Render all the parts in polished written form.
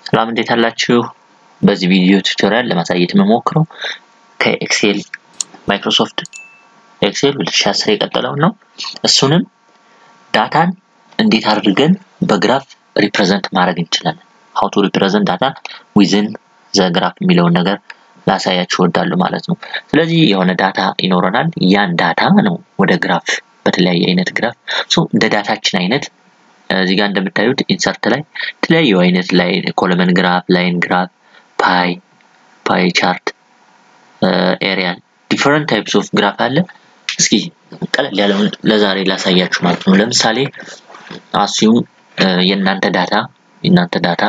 ሰላም እንዴት አላችሁ በዚህ ቪዲዮ ቱቶሪያል ለማሳየት መሞክረው ከኤክሴል ማይክሮሶፍት ኤክሴል 2010 የቀጠለው ነው እሱንም ዳታን እንዴት አድርገን በግራፍ ሪፕሬዘንት ማድረግ እንችላለን how to represent data within the graph የሚለው ነገር ላሳያችሁ ወዳለሁ ማለት ነው ስለዚህ የሆነ ዳታ ይኖረናል ያን ዳታ ነው ወደ ግራፍ በተለያየ አይነት ግራፍ ሶ እንደ ዳታችን አይነት እዚህ ጋር እንደምታዩት ኢንሰርት ላይ ተለያዩ አይነት ላይ ኮለመን ግራፍ ላይን ግራፍ ፓይ ቻርት ኤሪያል different types of graph አለ እስኪ ቀለል ያለውን ለዛሬ ላሳያችሁ ማለት ነው ለምሳሌ assume የናንተ ዳታ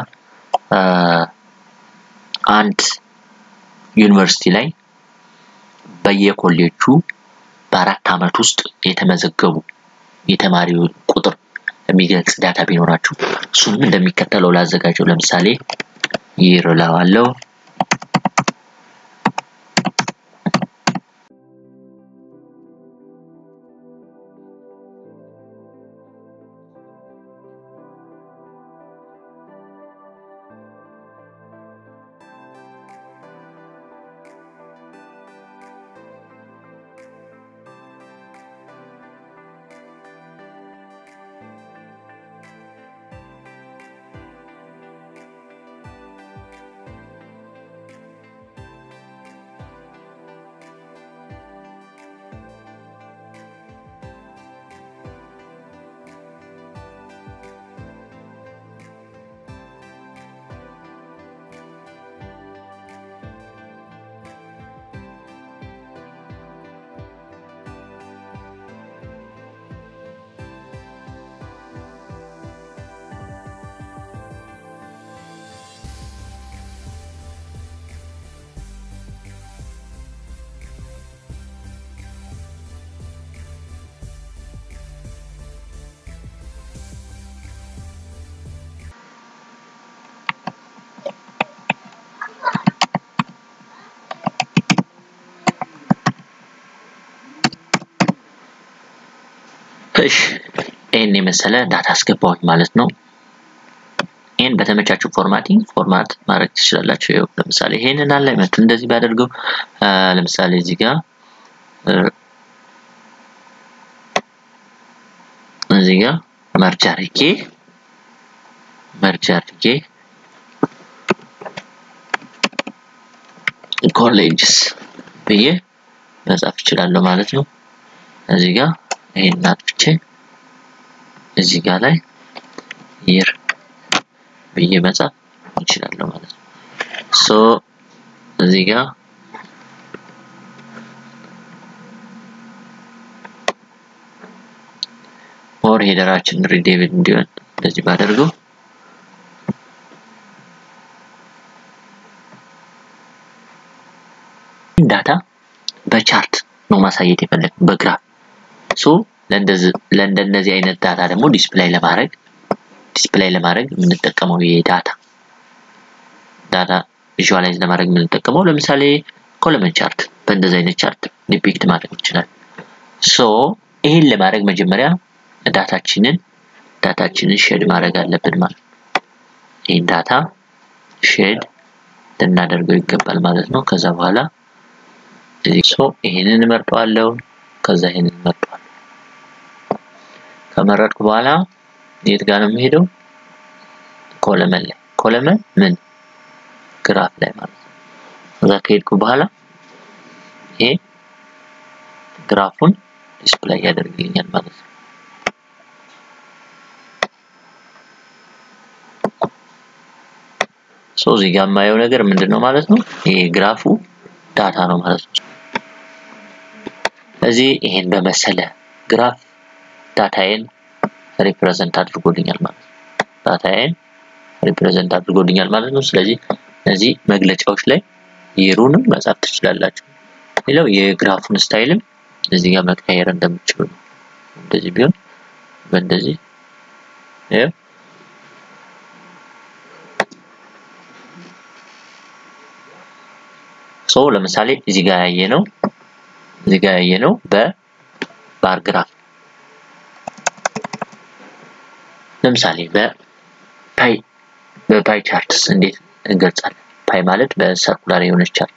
አንድ ዩኒቨርሲቲ ላይ በየኮሌጁ በአራት አመት ውስጥ የተመዘገቡ የተማሪው ቁጥር የሚገልጽ ዳታ ቢኖራችሁ እሱንም እንደሚከተለው ላዘጋጀው ለምሳሌ ይረላዋለው ይሄን የመሰለ ዳታ አስገባሁኝ ማለት ነው ይሄን በተመቻችሁ ፎርማት ማድረግ ትችላላችሁ ይሄው ለምሳሌ ይሄንን አላይመንት እንደዚህ ባደርገው ለምሳሌ እዚህ ጋር መርጅ አድርጌ ኮሌጅስ ብዬ መጻፍ እችላለሁ ማለት ነው እዚህ ጋር ይሄን አጥቼ እዚህ ጋር ላይ here ብዬ መጻፍ እችላለሁ ማለት ነው ሶ እዚህ ጋር ሞር ሄደራችን ሪዴብል እንዲሆን እንደዚህ ባደርገው ዳታ በቻርት ነው ማሳየት የፈለግኩት በግራፍ ሶ ለእንደነዚህ አይነት ዳታ ደግሞ ዲስፕሌይ ለማድረግ የምንጠቀመው የዳታ ቪዥዋላይዝ ለማድረግ የምንጠቀመው ለምሳሌ ኮለመን ቻርት በእንደዚህ አይነት ቻርት ዲፒክት ማድረግ ይችላል ሶ ይሄን ለማድረግ መጀመሪያ ዳታችንን ሼድ ማድረግ አለብን ማለት ይሄን ዳታ ሼድ ልናደርገው ይገባል ማለት ነው ከዛ በኋላ ሶ ይሄንን እንመርጠዋለሁ ከዛ ይሄንን እንመርጠዋለሁ ከመረጥኩ በኋላ የት ጋር ነው የሚሄደው ኮለመን ምን ግራፍ ላይ ማለት ነው ከዛ ከሄድኩ በኋላ ይሄ ግራፉን ዲስፕሌይ ያደርግልኛል ማለት ነው ሶ እዚህ ጋር የማየው ነገር ምንድነው ማለት ነው ይሄ ግራፉ ዳታ ነው ማለት ነው እዚህ ይሄን በመሰለ ግራፍ ዳታዬን ሪፕሬዘንት አድርጎልኛል ማለት ነው ስለዚህ እዚህ መግለጫዎች ላይ የሩንም መጻፍ ትችላላችሁ ሌላው የግራፉን ስታይልም እዚህ ጋር መቀየር እንደምትችሉ ነው እንደዚህ ቢሆን በእንደዚህ ሶ ለምሳሌ እዚህ ጋር ያየነው በባር ግራፍ ለምሳሌ በፓይ በፓይ ቻርትስ እንዴት እንገልጻለን? ፓይ ማለት በሰርኩላር የሆነች ቻርት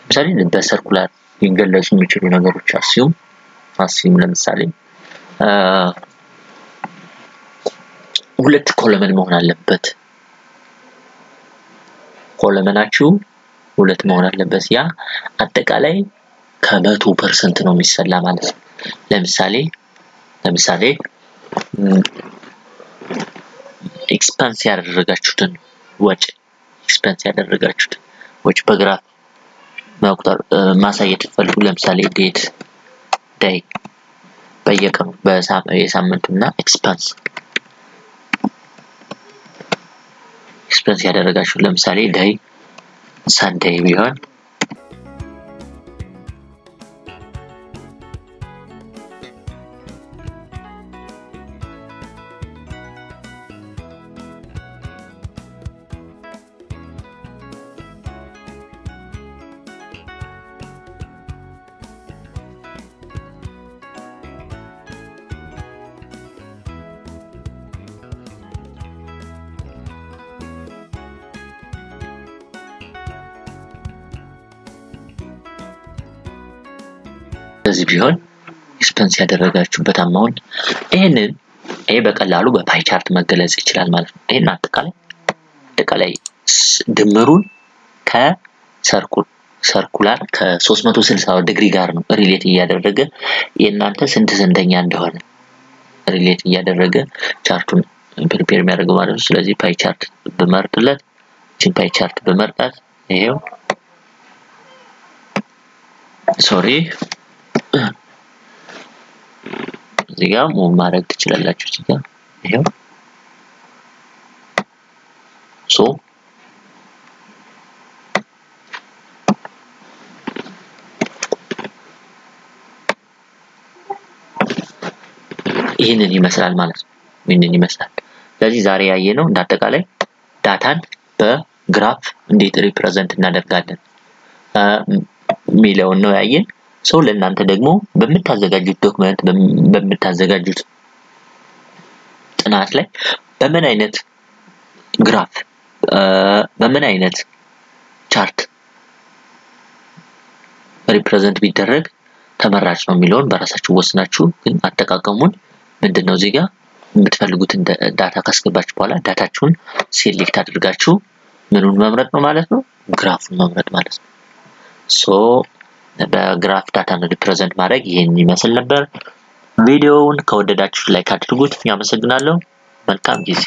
ለምሳሌ በሰርኩላር ይገለጹ የሚችሉ ነገሮች አስዩም ለምሳሌ ሁለት ኮለመን መሆን አለበት ኮለመናችሁ ሁለት መሆን አለበት ያ አጠቃላይ ከ100% ነው የሚሰላ ማለት ነው ለምሳሌ ኤክስፓንስ ያደረጋችሁትን ወጭ በግራፍ መቁጠር ማሳየት ፈልጉ ለምሳሌ ዴት ዳይ በየቀኑ በሳምንቱና ኤክስፓንስ ያደረጋችሁ ለምሳሌ ዳይ ሳንዴይ ቢሆን ስለዚህ ቢሆን ኤክስፐንስ ያደረጋችሁበት አማውንት ይሄ በቀላሉ በፓይ ቻርት መገለጽ ይችላል ማለት ነው ይሄን አጠቃላይ ድምሩን ከሰርኩላር ከ360 ዲግሪ ጋር ነው ሪሌት እያደረገ የናንተ ስንተኛ እንደሆነ ሪሌት እያደረገ ቻርቱን ፕሪፔር የሚያደርገው ማለት ነው ስለዚህ ፓይ ቻርት በመርጥለት ፓይ ቻርት በመርጣት ይሄው ሶሪ እዚህ ጋር ማድረግ ትችላላችሁ እዚህ ጋር ይሄው ይሄንን ይመስላል ማለት ነው ስለዚህ ዛሬ ያየነው እንዳጠቃላይ ዳታን በግራፍ እንዴት ሪፕሬዘንት እናደርጋለን ሚለው ነው ያየን ሰው ለእናንተ ደግሞ በመታዘጋጁት ዶክመንት በመታዘጋጁት ጥናት ላይ በምን አይነት ግራፍ በምን አይነት ቻርት ሪፕሬዘንት ቢደረግ ተመራጭ ነው የሚለውን በራሳችሁ ወስናችሁ ግን አጠቃቀሙን ምንድነው እዚህ ጋር የምትፈልጉትን ዳታ ካስገባችሁ በኋላ ዳታችሁን ሴሌክት አድርጋችሁ ምኑን መምረጥ ነው ማለት ነው ግራፉን መምረጥ ማለት ነው በግራፍ ዳታን ሪፕሬዘንት ማድረግ ይሄን ይመስል ነበር ቪዲዮውን ከወደዳችሁ ላይክ አድርጉት ያመሰግናለሁ መልካም ጊዜ